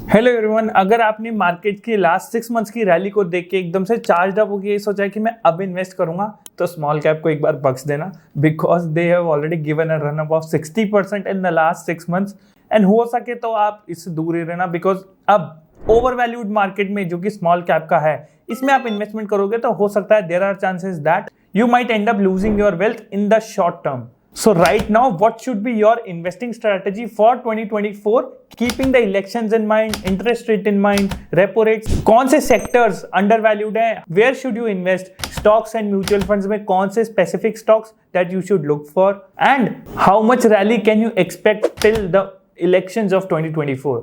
Hello everyone, अगर आपने market की लास्ट 6 मंथ्स की रैली को देख के एकदम से चार्ज अप होकर ये सोचा है कि मैं अब इन्वेस्ट करूंगा, तो स्मॉल कैप को एक बार बख्श देना, because they have already given a run up of 60% in the last 6 months. And हो सके तो आप इससे दूर ही रहना, बिकॉज अब ओवर वैल्यूड मार्केट में जो कि स्मॉल कैप का है, इसमें आप इन्वेस्टमेंट करोगे तो हो सकता है there are chances that you might end up losing your wealth in the short term. So right now, what should be your investing strategy for 2024? Keeping the elections in mind, interest rate in mind, repo rates, कौन से sectors undervalued हैं? Where should you invest? Stocks and mutual funds में कौन से specific stocks that you should look for? And how much rally can you expect till the elections of 2024?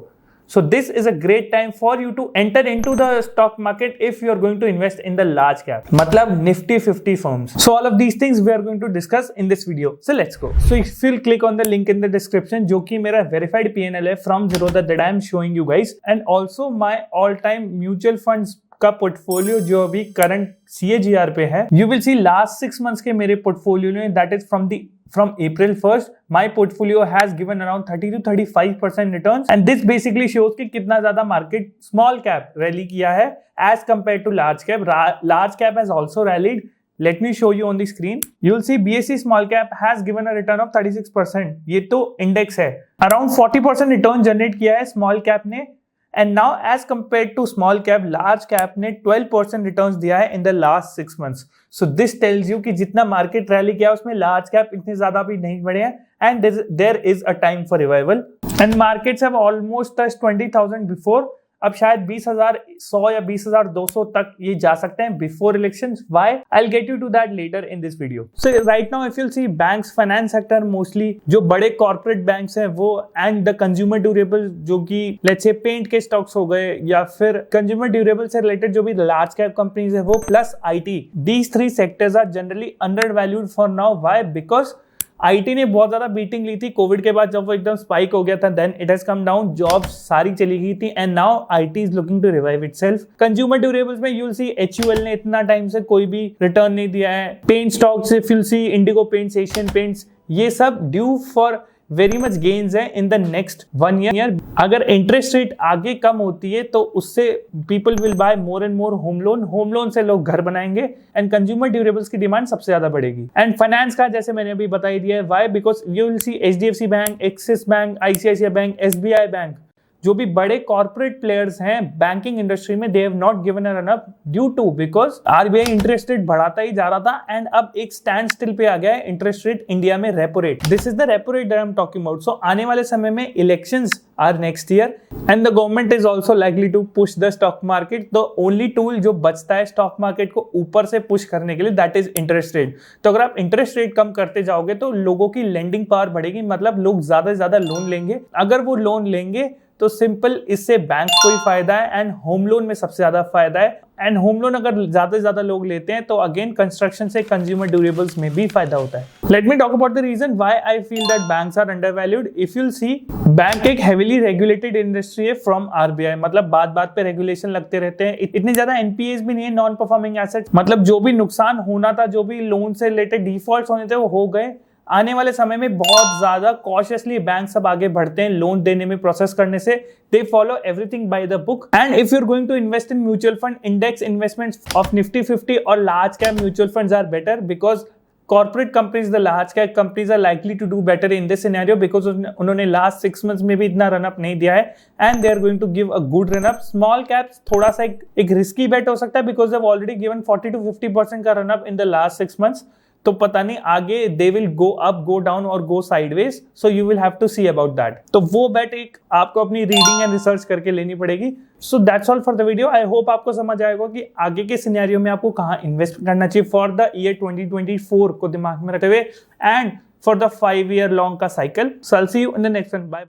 So this is a great time for you to enter into the stock market if you are going to invest in the large cap. मतलब Nifty 50 firms. So all of these things we are going to discuss in this video. So let's go. So if you'll click on the link in the description, जो कि मेरा verified PNL है from Zerodha that I am showing you guys, and also my all time mutual funds का portfolio जो अभी current CAGR पे है, you will C last 6 months के मेरे पोर्टफोलियो में, that is from April 1st, my portfolio has given around 30 to 35% returns, and this basically shows कि कितना ज्यादा मार्केट स्मॉल कैप रैली किया है as compared to large cap. Large cap has also rallied. Let me show you on the screen. You'll see BSE small cap has given a return of 36%. ये तो index है, around 40% return generate किया है small cap ने. And now as compared to small cap, large cap ने 12% returns दिया है in the last 6 months. So this tells you कि जितना मार्केट रैली किया उसमें लार्ज कैप इतने ज्यादा भी नहीं बढ़े हैं, and there is a time for revival. And markets have almost touch 20,000 before. अब शायद 20,100 या 20,200 तक ये जा सकते हैं before elections. Why? I will get you to that later in this video. So right now if you see banks, finance sector, mostly जो बड़े कॉर्पोरेट बैंक्स हैं वो, एंड द कंज्यूमर ड्यूरेबल जो कि लेट्स से पेंट के stocks हो गए, या फिर कंज्यूमर ड्यूरेबल से रिलेटेड जो भी लार्ज कैप कंपनीज है वो, plus IT, these 3 sectors are generally undervalued for now. Why? Because IT ने बहुत ज्यादा बीटिंग ली थी कोविड के बाद, जब वो एकदम स्पाइक हो गया था, then it has come down, jobs सारी चली गई थी, and now IT is looking to revive itself. Consumer durables में यूल सी HUL ने इतना टाइम से कोई भी रिटर्न नहीं दिया है. Paint stocks if you'll see Indigo Paints, Asian Paints, ये सब due for very much gains है इन द नेक्स्ट 1 ईयर. अगर इंटरेस्ट रेट आगे कम होती है तो उससे people will buy more and more home loan. Home loan से लोग घर बनाएंगे, एंड कंज्यूमर ड्यूरेबल्स की डिमांड सबसे ज्यादा बढ़ेगी. एंड फाइनेंस का जैसे मैंने अभी बता ही दिया है. Why? Because you will see HDFC bank, Axis bank, ICICI bank, SBI bank, जो भी बड़े कॉर्पोरेट प्लेयर्स हैं बैंकिंग इंडस्ट्री में, they have not given a run up due to because RBI interest rate बढ़ाता ही जा रहा था, एंड अब एक स्टैंड स्टिल पे आ गया है इंटरेस्ट रेट इंडिया में, repo rate. This is the repo rate that I am talking about. So आने वाले समय में elections are next year, and the government is also likely to push the stock market. The only tool जो बचता है stock market को ऊपर से पुश करने के लिए, दैट इज इंटरेस्ट रेट. तो अगर आप इंटरेस्ट रेट कम करते जाओगे तो लोगों की लेंडिंग पावर बढ़ेगी, मतलब लोग ज्यादा से ज्यादा लोन लेंगे. अगर वो लोन लेंगे तो सिंपल इससे बैंक को ही फायदा है, एंड होम लोन में सबसे ज्यादा फायदा है. एंड होम लोन अगर ज्यादा से ज्यादा लोग लेते हैं तो अगेन कंस्ट्रक्शन से कंज्यूमर ड्यूरेबल्स में भी फायदा होता है. Let me talk about the reason why I feel that banks are undervalued. If you'll see, bank एक हेवीली रेगुलेटेड इंडस्ट्री है फ्रॉम RBI, मतलब बात बात पे रेगुलेशन लगते रहते हैं. इतने ज्यादा NPAs भी नहीं है, नॉन परफॉर्मिंग एसेट्स, मतलब जो भी नुकसान होना था, जो भी लोन से रिलेटेड डिफॉल्ट होने थे वो हो गए. आने वाले समय में बहुत ज्यादा कॉशियसली बैंक सब आगे बढ़ते हैं लोन देने में, प्रोसेस करने से. They follow everything by the book. And if you are going to invest in mutual fund, index investments of Nifty 50 और large cap mutual funds are better, because corporate companies, the large cap companies are likely to do better in this scenario because उन्होंने last 6 months में भी इतना run up नहीं दिया है, and they are going to give a good run up. Small caps थोड़ा सा एक रिस्की बेट हो सकता है because they've already given 40 to 50% का run up in the last 6 months. तो पता नहीं आगे they will go up, go down और go sideways. So you will have to see about that. तो वो बेट एक आपको अपनी रीडिंग एंड रिसर्च करके लेनी पड़ेगी. So that's all for the video. I hope आपको समझ आएगा कि आगे के सिनेरियो में आपको कहाँ इन्वेस्ट करना चाहिए फॉर द ईयर 2024 को दिमाग में रखते हुए, and for the 5 year long का cycle. So I will see you in the next one. Bye.